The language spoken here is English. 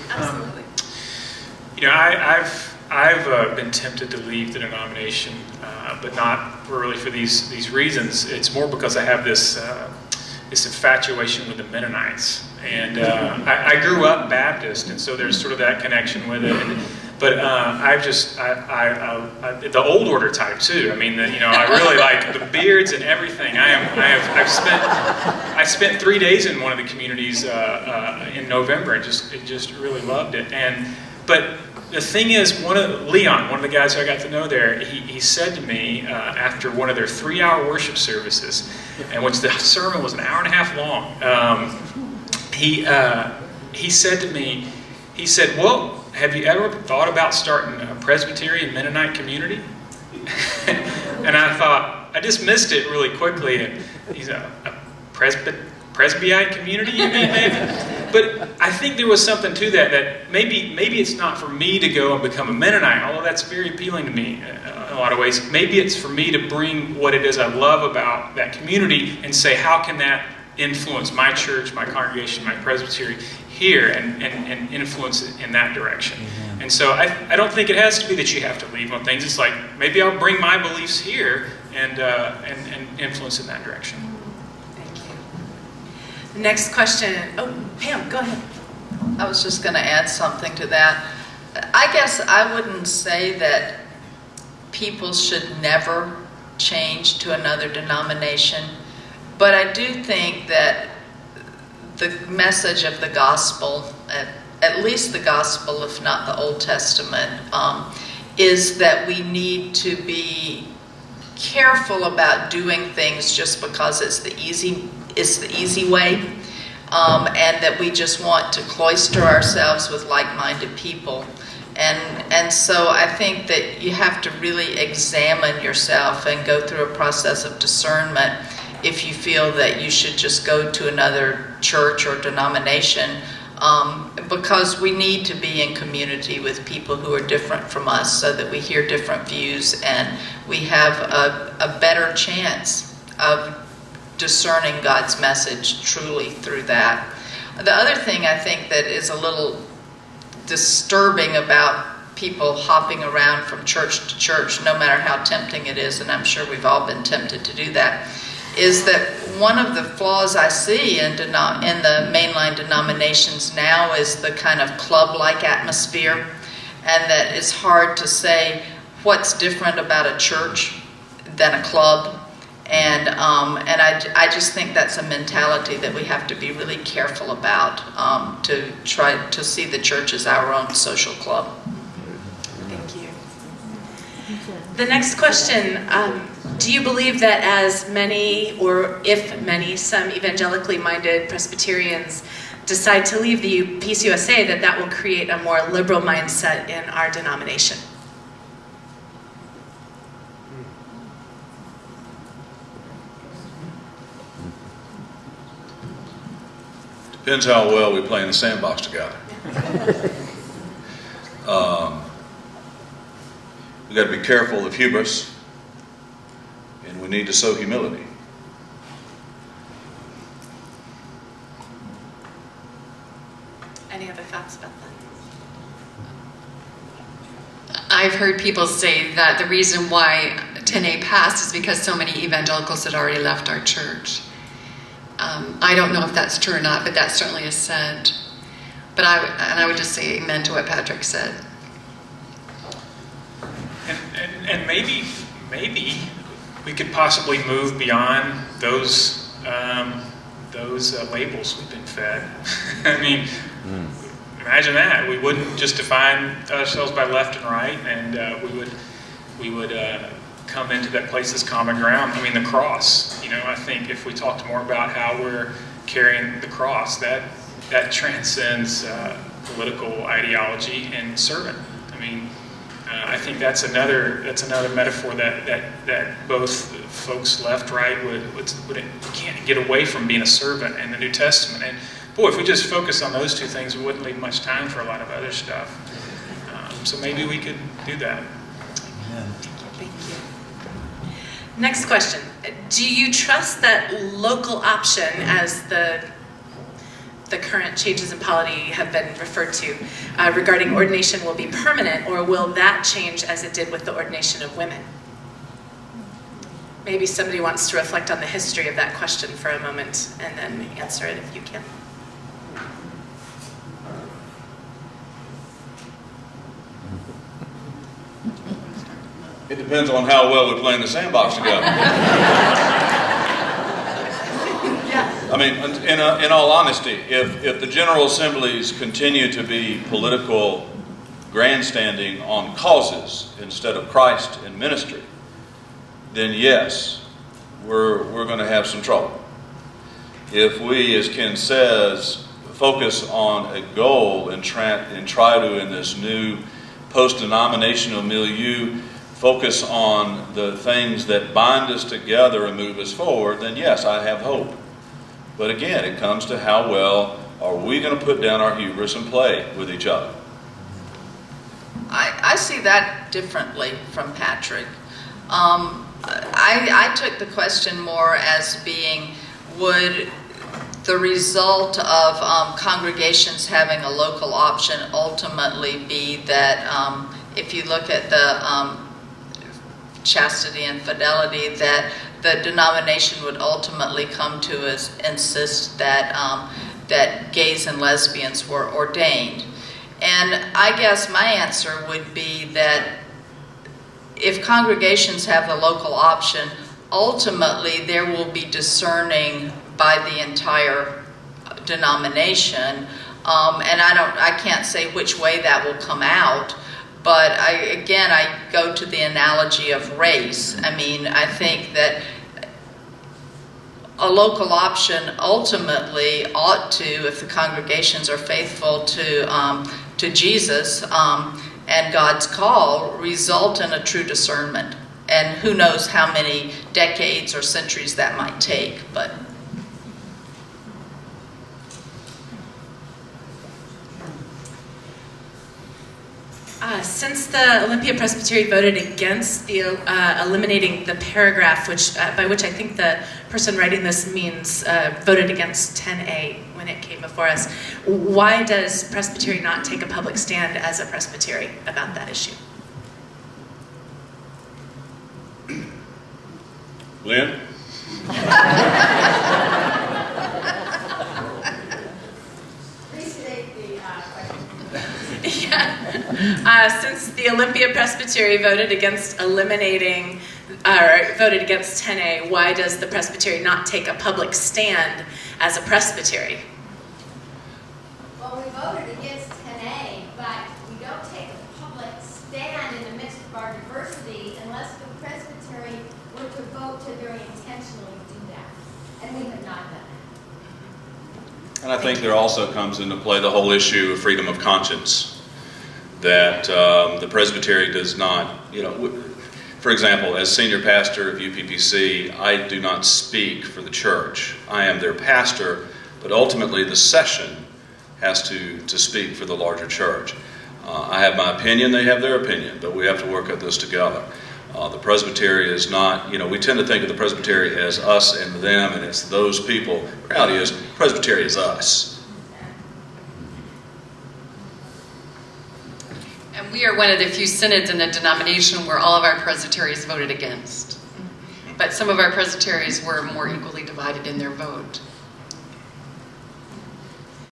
to? Absolutely. I've been tempted to leave the denomination, but not really for these reasons. It's more because I have this infatuation with the Mennonites, and I grew up Baptist, and so there's sort of that connection with it. But the old order type too. I mean, I really like the beards and everything. I spent 3 days in one of the communities in November, and just really loved it. But the thing is, Leon, one of the guys who I got to know there, he said to me after one of their 3-hour worship services, in which the sermon was an hour and a half long, he said to me, he said, "Well, have you ever thought about starting a Presbyterian Mennonite community?" And I thought, I dismissed it really quickly. And he's a Presbyite community, you mean, maybe? But I think there was something to that maybe it's not for me to go and become a Mennonite, although that's very appealing to me in a lot of ways. Maybe it's for me to bring what it is I love about that community and say, how can that influence my church, my congregation, my presbytery here, and influence it in that direction. Mm-hmm. And so I don't think it has to be that you have to leave on things. It's like, maybe I'll bring my beliefs here and influence in that direction. Thank you. The next question. Oh, Pam, go ahead. I was just going to add something to that. I guess I wouldn't say that people should never change to another denomination, but I do think that the message of the gospel, at least the gospel, if not the Old Testament, is that we need to be careful about doing things just because it's the easy way, and that we just want to cloister ourselves with like-minded people. And so I think that you have to really examine yourself and go through a process of discernment if you feel that you should just go to another church or denomination, because we need to be in community with people who are different from us so that we hear different views and we have a better chance of discerning God's message truly through that. The other thing I think that is a little disturbing about people hopping around from church to church, no matter how tempting it is, and I'm sure we've all been tempted to do that, is that one of the flaws I see in the mainline denominations now is the kind of club-like atmosphere, and that it's hard to say what's different about a church than a club. And I just think that's a mentality that we have to be really careful about, to try to see the church as our own social club. Thank you. The next question, do you believe that as many, or if many, some evangelically minded Presbyterians decide to leave the Peace U.S.A., that will create a more liberal mindset in our denomination? Depends how well we play in the sandbox together. We've got to be careful of hubris, and we need to sow humility. Any other thoughts about that? I've heard people say that the reason why 10A passed is because so many evangelicals had already left our church. I don't know if that's true or not, but that certainly is said. But I would just say amen to what Patrick said. And maybe we could possibly move beyond those labels we've been fed. I mean, imagine that. We wouldn't just define ourselves by left and right, and we would come into that place as common ground. I mean, the cross. I think if we talked more about how we're carrying the cross, that transcends political ideology and servant. I mean, I think that's another metaphor that both folks left, right, would can't get away from being a servant in the New Testament. And boy, if we just focus on those two things, we wouldn't leave much time for a lot of other stuff. So maybe we could do that. Thank you. Next question. Do you trust that local option as the the current changes in polity have been referred to regarding ordination will be permanent, or will that change as it did with the ordination of women? Maybe somebody wants to reflect on the history of that question for a moment and then answer it if you can. It depends on how well we play in the sandbox together. I mean, in all honesty, if the General Assemblies continue to be political grandstanding on causes instead of Christ and ministry, then yes, we're going to have some trouble. If we, as Ken says, focus on a goal and try to, in this new post-denominational milieu, focus on the things that bind us together and move us forward, then yes, I have hope. But again, it comes to how well are we going to put down our hubris and play with each other. I see that differently from Patrick. I took the question more as being, would the result of congregations having a local option ultimately be that if you look at the chastity and fidelity, that the denomination would ultimately come to insist that that gays and lesbians were ordained? And I guess my answer would be that if congregations have the local option, ultimately there will be discerning by the entire denomination, and I can't say which way that will come out. But I go to the analogy of race. I mean, I think that a local option ultimately ought to, if the congregations are faithful to Jesus and God's call, result in a true discernment. And who knows how many decades or centuries that might take, but. Since the Olympia Presbytery voted against the eliminating the paragraph, by which I think the person writing this means voted against 10A when it came before us, why does Presbytery not take a public stand as a presbytery about that issue? Lynn? Yeah. Since the Olympia Presbytery voted against eliminating, or voted against 10A, why does the Presbytery not take a public stand as a presbytery? Well, we voted against 10A, but we don't take a public stand in the midst of our diversity unless the presbytery were to vote to very intentionally do that. And we have not done that. And I think there also comes into play the whole issue of freedom of conscience. That the presbytery does not, for example, as senior pastor of UPPC, I do not speak for the church. I am their pastor, but ultimately the session has to speak for the larger church. I have my opinion, they have their opinion, but we have to work at this together. The presbytery is not, we tend to think of the presbytery as us and them, and it's those people. The reality is, presbytery is us. And we are one of the few synods in the denomination where all of our presbyteries voted against. But some of our presbyteries were more equally divided in their vote.